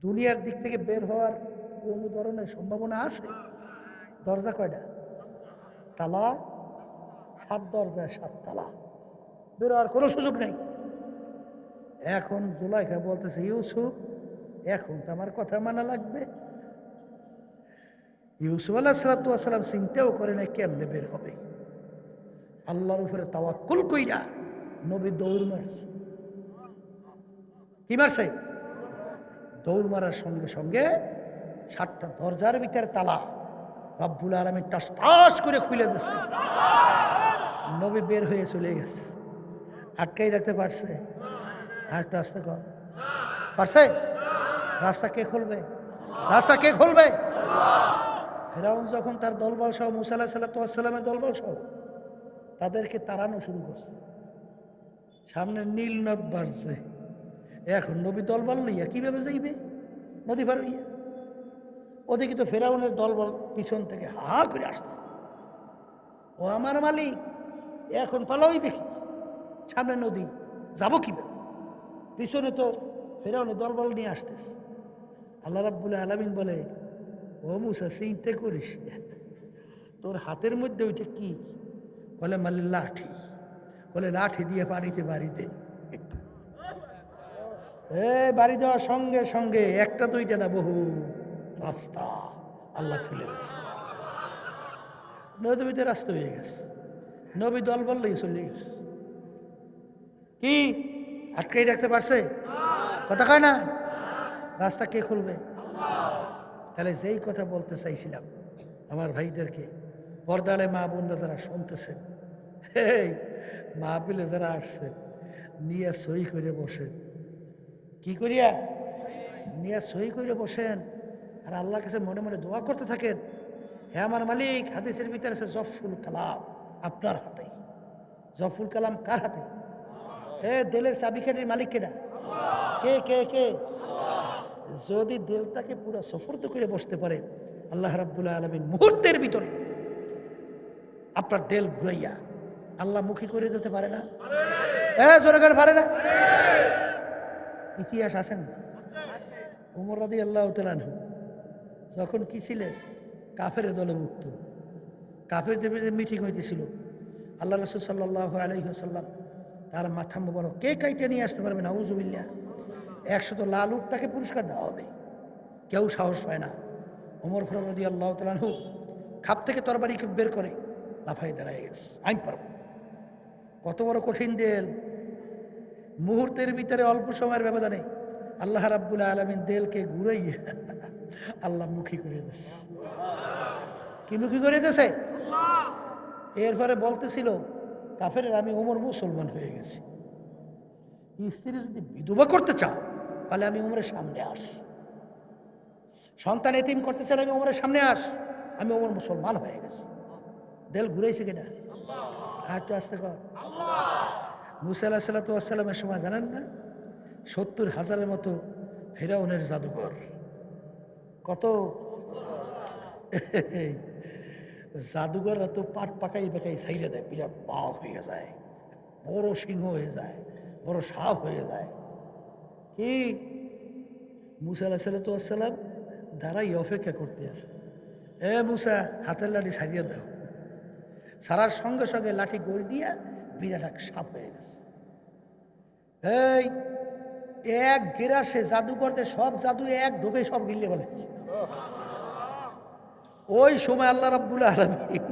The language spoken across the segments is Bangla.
দুনিয়ার দিক থেকে বের হওয়ার কোনো ধরনের সম্ভাবনা আছে? দরজা কয়টা? তালা 7 দরজায় 7 তালা, বের হওয়ার কোনো সুযোগ নেই। এখন জুলাইখা বলতেছে, ইউসুফ এখন তো আমার কথা মানা লাগবে। ইউসুফ আলাইহিসসালাম চিন্তাও করে না কেমনে বের হবে। আল্লাহর উপরে তাওয়াক্কুল কইরা নবী দৌড় মারছে। কি মারছে? দৌড় মারার সঙ্গে সঙ্গে 7টা দরজার ভিতরে তালা রব্বুল আলামিন টাস টাস করে খুলে দিয়েছে। নবী বের হয়ে চলে গেছে। আটকাই রাখতে পারছে? আরেকটা আসতে কর পারছে? রাস্তা কে খুলবে? রাস্তা কে খুলবে? ফেরাউন যখন তার দলবল সহ মুসা আলাইহিসসালামের দলবল সহ তাদেরকে তাড়ানো শুরু করছে, সামনে নীল নদ বাড়ছে। এখন নবী দলবল লইয়া কিভাবে যাইবে নদী পার হইয়া? ওদিকে তো ফেরাউনের দলবল পিছন থেকে হা করে আসতেছে, ও আমার মালিক এখন পালাইবে কি? সামনে নদী, যাব কিভাবে? পিছনে তো ফেরাউনের দলবল নিয়ে আসতেছে। আল্লাহ রাব্বুল আলামিন বলে, ও মুসা চিন্তা করিস না, তোর হাতের মধ্যে ওইটা কি? বলে মালি লাঠি। বলে লাঠি দিয়ে পানিতে বাড়ি দে। বাড়ি দেওয়ার সঙ্গে সঙ্গে একটা দুইটা না, বহু রাস্তা আল্লাহ খুলে দিয়েছে। নদীতে রাস্তা হয়ে গেছে, নবী দল বললেই চলে গেছে। কি আটকাই রাখতে পারছে? কথা কয় না, রাস্তা কে খুলবে? তাহলে যেই কথা বলতে চাইছিলাম আমার ভাইদেরকে, পর্দালে মা বোনরা যারা শুনতেছেন, মাহফিলে যারা আসছেন, নিয়ে সই করে বসেন। কি করিয়া? নিয়ে সই করে বসেন আর আল্লাহর কাছে মনে মনে দোয়া করতে থাকেন, হে আমার মালিক, হাদিসের ভিতরে আছে জফুল কালাম আপনার হাতে। জফুল কালাম কার হাতে? দিলের চাবিখানির মালিক কেনা? কে কে কে? যদি দিলটাকে পুরো সফর্দ করে বসতে পারে, আল্লাহ রাব্বুল আলামিন মুহূর্তের ভিতরে আপনার দিল ঘুরাইয়া আল্লাহ মুখী করে দিতে পারে না? জোরে করে পারে না? ইতিহাস আছেন না? ওমর রাদিয়াল্লাহু তাআলা আনহু যখন কি ছিলেন কাফের দলে মুক্ত, কাফেরদের মিটিং হইতেছিল, আল্লাহ রাসূল সাল্লাল্লাহু আলাইহি ওয়াসাল্লাম তার মাথা মোবারক কে কাইটে নিয়ে আসতে পারবে? নাউযুবিল্লাহ। 100 লাল উট তাকে পুরস্কার দেওয়া হবে। কেউ সাহস পায় না। ওমর ফারুক রাদিয়াল্লাহু তাআলা আনহু খাপ থেকে তরবারি বের করে লাফাই দাঁড়ায় গেছে, আমি পারব। কত বড় কঠিন দেল! মুহূর্তের ভিতরে অল্প সময়ের ব্যবধানে আল্লাহ রাব্বুল আলামিন দেলকে ঘুরাইয়া আল্লাহ মুখী করে দিয়েছে। কি মুখী করে দিয়েছে? এরপরে বলতেছিল কাফের, আমি ওমর মুসলমান হয়ে গেছি, স্ত্রী যদি বিধবা করতে চাও তাহলে আমি ওমরের সামনে আস, সন্তান এতিম করতে চাই আমি ওমরের সামনে আস, আমি ওমর মুসলমান হয়ে গেছি। দেল ঘুরাইছে কিনা? হাঁটু আসতে কর। মুসা আলাইহিসসালাতু ওয়াসসালামের সময় জানেন না 70,000-এর মতো ফেরাউনের জাদুকর। কত জাদুঘররা তো পাট পাকাই পাকাই সাইডে দেয়, বিরাট বাঘ হয়ে যায়, বড় সিংহ হয়ে যায়, বড় সাপ হয়ে যায়। কি মুসা আলাইহিসসালাতু ওয়াসসালাম দাঁড়াই অপেক্ষা করতে আছে, মুসা হাতের লাঠি ছাড়িয়ে দাও। ছাড়ার সঙ্গে সঙ্গে লাঠি গোল দিয়া বিরাট এক সাপ হয়ে গেছে। এক গেরাসে জাদুকরদের সব জাদু এক ঢোকে সব গিলে বলেছে। ওই সময় আল্লাহ রাব্বুল আলামিন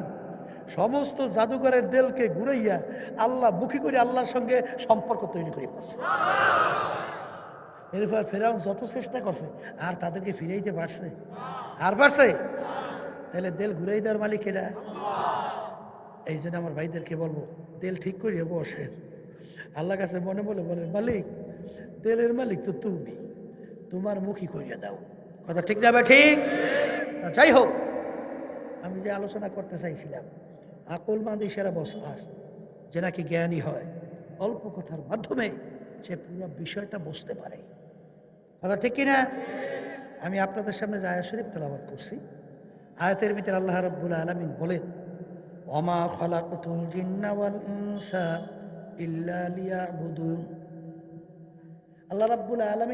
সমস্ত জাদুকরের দেলকে ঘুরাইয়া আল্লাহ মুখী করে আল্লাহর সঙ্গে সম্পর্ক তৈরি করে ফেলছে। এরপর ফেরাউন যত চেষ্টা করছে আর তাদেরকে ফিরাইতে পারছে? আর পারছে? তাহলে দেল ঘুরাই দেওয়ার মালিক এরা। এই জন্য আমার ভাইদেরকে বলবো, দেল ঠিক করিয়ে বসেন, আল্লাহর কাছে মনে বলে বলেন, মালিক দেলের মালিক তো তুমি, তোমার মুখী করিয়া দাও। কথা ঠিক না? ঠিক। যাই হোক, আমি যে আলোচনা করতে চাইছিলাম, আকল মাদি সেরা বস আস, যে নাকি জ্ঞানী হয়, অল্প কথার মাধ্যমে সে পুরো বিষয়টা বুঝতে পারে। কথা ঠিক কিনা? আমি আপনাদের সামনে যে আয়াত শরীফ তেলাওয়াত করছি, আয়াতের ভিতরে আল্লাহ রাব্বুল আলামিন বলেন, ওমা খালাকতুল জিন্না ওয়াল ইনসা ইল্লা লিয়াবুদুন। আল্লাহ রাব্বুল আলামিন